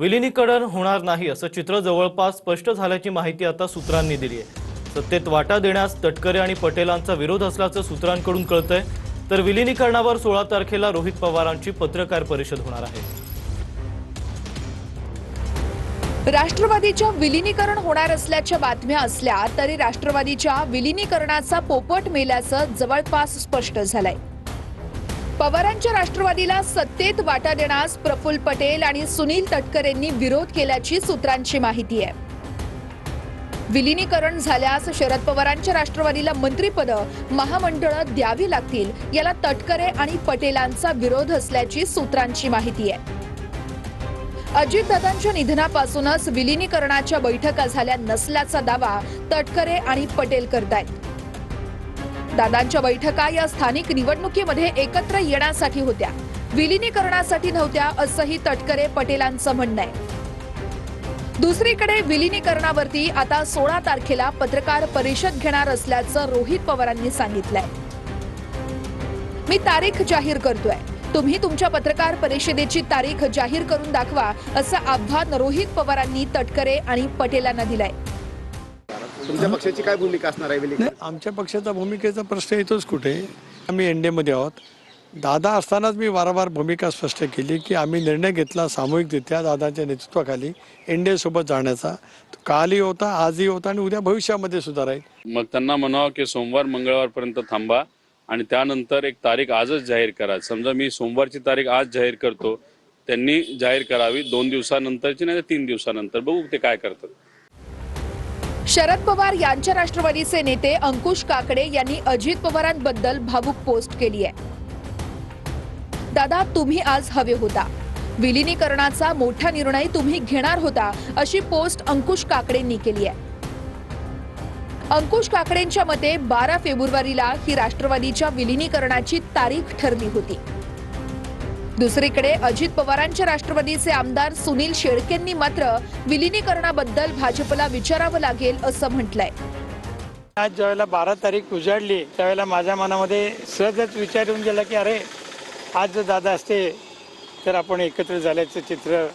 विलिनीकरण होणार नाही असं चित्र जवळपास स्पष्ट झाल्याची माहिती आता सूत्रांनी दिली आहे। सत्तेत वाटा देण्यास तटकरे आणि पटेलांचा विरोध असल्याचं सूत्रांकडून कळतंय। तर विलिनीकरणावर 16 तारखेला रोहित पवारांची पत्रकार परिषद होणार आहे। राष्ट्रवादीच्या विलिनीकरण होणार असल्याच्या बातम्या असल्या तरी राष्ट्रवादीच्या विलिनीकरणाचा पोपट मेल्याचं जवळपास स्पष्ट झालंय। पवारांच्या राष्ट्रवादीला सत्तेत वाटा देण्यास प्रफुल्ल पटेल आणि सुनील तटकरेंनी विरोध केल्याची सूत्रांची माहिती आहे। विलिनीकरण झाल्यास शरद पवारांच्या राष्ट्रवादीला मंत्रिपद महामंडळं द्यावी लागतील, याला तटकरे आणि पटेलांचा विरोध असल्याची सूत्रांची माहिती आहे। अजितदादांच्या निधनापासूनच विलिनीकरणाच्या बैठका झाल्या नसल्याचा दावा तटकरे आणि पटेल करतायत। दादांच्या बैठका या स्थानिक निवडणुकीमध्ये एकत्र येण्यासाठी होत्या, विलिनीकरणासाठी नव्हत्या असंही तटकरे पटेलांचं म्हणणं आहे। दुसरीकडे विलिनीकरणावरती आता 16 तारखेला पत्रकार परिषद घेणार असल्याचं रोहित पवारांनी सांगितलंय। मी तारीख जाहीर करतोय, तुम्ही तुमच्या पत्रकार परिषदेची तारीख जाहीर करून दाखवा असं आव्हान रोहित पवारांनी तटकरे आणि पटेलांना दिलंय। तुमच्या पक्षाची काय भूमिका असणार आहे? आमच्या पक्षाचा भूमिकेचा प्रश्न येतोच कुठे, आम्ही एनडीएमध्ये आहोत। दादा असतानाच मी वारंवार भूमिका स्पष्ट केली की आम्ही निर्णय घेतला सामूहिकरित्या दादाच्या नेतृत्वाखाली एनडीए सोबत जाण्याचा। कालही होता, आजही होता आणि उद्या भविष्यामध्ये सुद्धा राहील। मग त्यांना म्हणावं की सोमवार मंगळवारपर्यंत थांबा आणि त्यानंतर एक तारीख आजच जाहीर करा। समजा मी सोमवारची तारीख आज जाहीर करतो, त्यांनी जाहीर करावी 2 दिवसानंतरची नाही 3 दिवसानंतर, बघू ते काय करतात। शरद पवार यांच्या राष्ट्रवादीचे नेते अंकुश काकडे यांनी अजित पवारांबद्दल भावुक पोस्ट केली आहे। दादा, तुम्ही आज हवे होता, विलिनीकरणाचा मोठा निर्णय तुम्ही घेणार होता अशी पोस्ट अंकुश काकडेंनी केली आहे। अंकुश काकडेंच्या मते 12 फेब्रुवारीला ही राष्ट्रवादीच्या विलिनीकरणाची तारीख ठरली होती। दुसरीकडे अजित पवारांच्या राष्ट्रवादीचे आमदार सुनील शेळकेंनी मात्र विलिनीकरणाबद्दल भाजपला विचारावं लागेल असं म्हटलंय। आज ज्यावेळेला 12 तारीख उजाडली त्यावेळेला माझ्या मनामध्ये सहजच विचार येऊन गेला की अरे, आज जर दादा असते तर आपण एकत्र झाल्याचं चित्र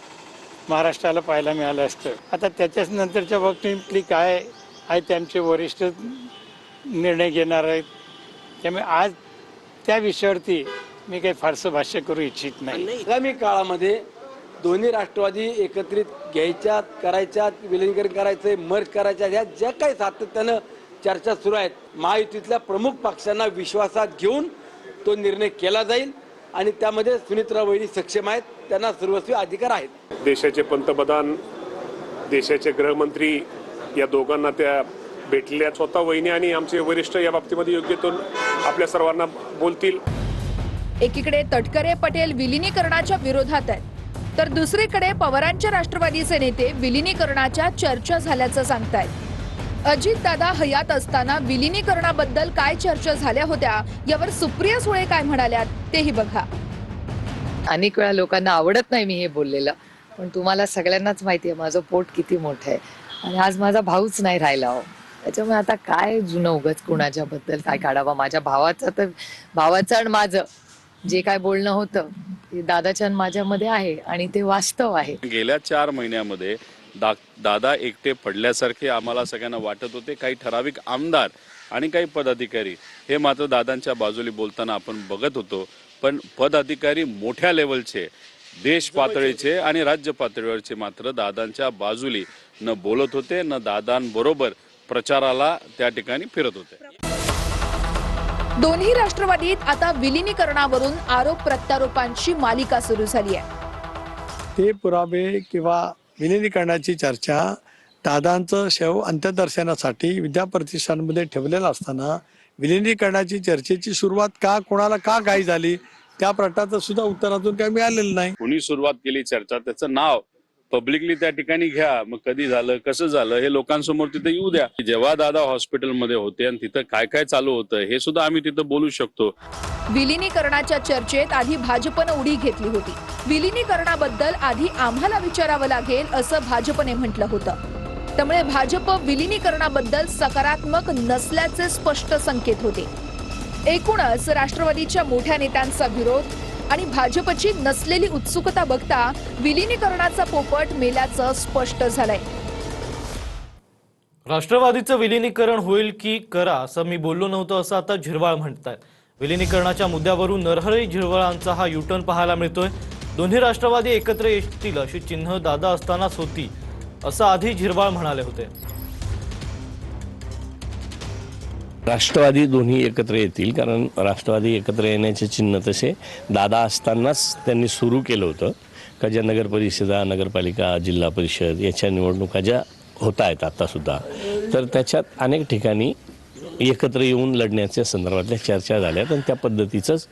महाराष्ट्राला पाहायला मिळालं असतं। आता त्याच्याच नंतरच्या बाबतीतली काय आहे त्यांचे वरिष्ठ निर्णय घेणार आहेत, त्यामुळे आज त्या विषयावरती मी काही फारसं भाष्य करू इच्छित नाही। आगामी काळामध्ये दोन्ही राष्ट्रवादी एकत्रित घ्यायच्या, करायच्या, विलिनीकरण करायचं, मर्ज करायच्या, ह्या ज्या काही सातत्यानं चर्चा सुरू आहेत, महायुतीतल्या प्रमुख पक्षांना विश्वासात घेऊन तो निर्णय केला जाईल आणि त्यामध्ये सुनीत्राबाई वहिनी सक्षम आहेत, त्यांना सर्वस्वी अधिकार आहेत। देशाचे पंतप्रधान, देशाचे गृहमंत्री या दोघांना त्या भेटलेल्या स्वतः वहिनी आणि आमचे वरिष्ठ या बाबतीमध्ये योग्य तो आपल्या सर्वांना बोलतील। एकीकडे तटकरे पटेल विलिनीकरणाच्या विरोधात आहेत, तर दुसरीकडे पवारांच्या राष्ट्रवादीचे नेते विलिनीकरणाच्या चर्चा झाल्याचं सांगतायत। अजित दादा हयात असताना विलिनीकरणाबद्दल काय चर्चा झाल्या होत्या यावर सुप्रिया सुळे काय म्हणाल्यात तेही बघा। अनेक वेळा लोकांना आवडत नाही मी हे बोललेलं, पण तुम्हाला सगळ्यांनाच माहिती आहे माझं पोट किती मोठं आहे आणि आज माझा भाऊच नाही राहिला हो, त्याच्यामुळे आता काय जुनं उगाच कुणाच्या बद्दल काय काढावा। माझ्या भावाचं आणि माझं जे काय बोलणं होतं ते दादाच्या माझ्यामध्ये आहे आणि ते वास्तव आहे। गेल्या 4 महिन्यामध्ये दादा एकटे पडल्यासारखे आम्हाला सगळ्यांना वाटत होते। काही ठराविक आमदार आणि काही पदाधिकारी हे मात्र दादांच्या बाजूने बोलताना आपण बघत होतो, पण पदाधिकारी मोठ्या लेवलचे, देश पातळीचे आणि राज्य पातळीवरचे मात्र दादांच्या बाजूने न बोलत होते, न दादांबरोबर प्रचाराला त्या ठिकाणी फिरत होते। दोन्ही राष्ट्रवादीत आता विलिनीकरणावरून आरोप प्रत्यारोपांची मालिका सुरू झाली आहे। ते पुरावे किंवा विलिनीकरणाची चर्चा दादांचं शव अंत्यदर्शनासाठी विद्याप्रतिष्ठानमध्ये ठेवलेलं असताना विलिनीकरणाची चर्चेची सुरुवात का, कोणाला का घाई झाली, त्या प्रश्नाचं सुद्धा उत्तर अजून काही मिळालेलं नाही। कोणी सुरुवात केली चर्चा, त्याचं नाव पब्लिकली त्या ठिकाणी घ्या, मग कधी झालं, कसं झालं हे लोकांसमोर तिथे येऊ द्या। जेव्हा दादा हॉस्पिटलमध्ये होते आणि तिथं काय काय चालू होतं हे सुद्धा आम्ही तिथं बोलू शकतो। विलिनीकरणाच्या चर्चेत आधी भाजपनं उडी घेतली होती, विलिनीकरणाबद्दल आधी आम्हाला विचारावं लागेल असं भाजपने म्हटलं होतं। त्यामुळे भाजप विलिनीकरणाबद्दल सकारात्मक नसल्याचे स्पष्ट संकेत होते। एकूणच राष्ट्रवादीच्या मोठ्या नेत्यांचा विरोध, आणि भाजपची नसलेली उत्सुकता बघता विलिनीकरणाचा पोपट मेल्याचं स्पष्ट झालंय. राष्ट्रवादीचं विलिनीकरण होईल की करा असं मी बोललो नव्हतं असं आता झिरवाळ म्हणतात. विलिनीकरणाच्या मुद्द्यावरून नरहरी झिरवाळांचा हा युटर्न पाहायला मिळतोय. दोन्ही राष्ट्रवादी एकत्र येतील अशी चिन्ह दादा असतानाच होती असं आधी झिरवाळ म्हणाले होते. राष्ट्रवादी दोन्ही एकत्र येतील, कारण राष्ट्रवादी एकत्र येण्याचे चिन्ह तसे दादा असतानाच त्यांनी सुरू केलं होतं. का ज्या नगर परिषदा, नगरपालिका, जिल्हा परिषद याच्या निवडणुका ज्या होत आहेत आत्तासुद्धा, तर त्याच्यात अनेक ठिकाणी एकत्र येऊन लढण्याच्या संदर्भातल्या चर्चा झाल्यात आणि त्या पद्धतीचंच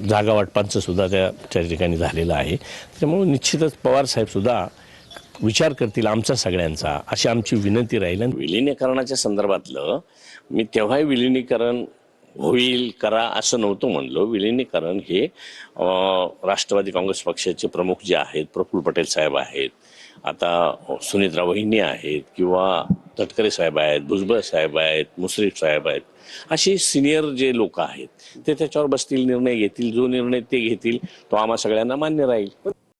जागा वाटपांचं सुद्धा त्या ठिकाणी झालेलं आहे. त्यामुळे निश्चितच पवारसाहेबसुद्धा विचार करतील आमचा सगळ्यांचा, अशी आमची विनंती राहील. आणि विलिनीकरणाच्या संदर्भातलं मी तेव्हाही विलिनीकरण होईल करा असं नव्हतं म्हणलो. विलिनीकरण हे राष्ट्रवादी काँग्रेस पक्षाचे प्रमुख जे आहेत, प्रफुल्ल पटेल साहेब आहेत, आता सुनेत्रा वहिनी आहेत, किंवा तटकरे साहेब आहेत, भुजबळ साहेब आहेत, मुश्रीफ साहेब आहेत, अशी सिनियर जे लोक आहेत ते त्याच्यावर बसतील, निर्णय घेतील. जो निर्णय ते घेतील तो आम्हा सगळ्यांना मान्य राहील.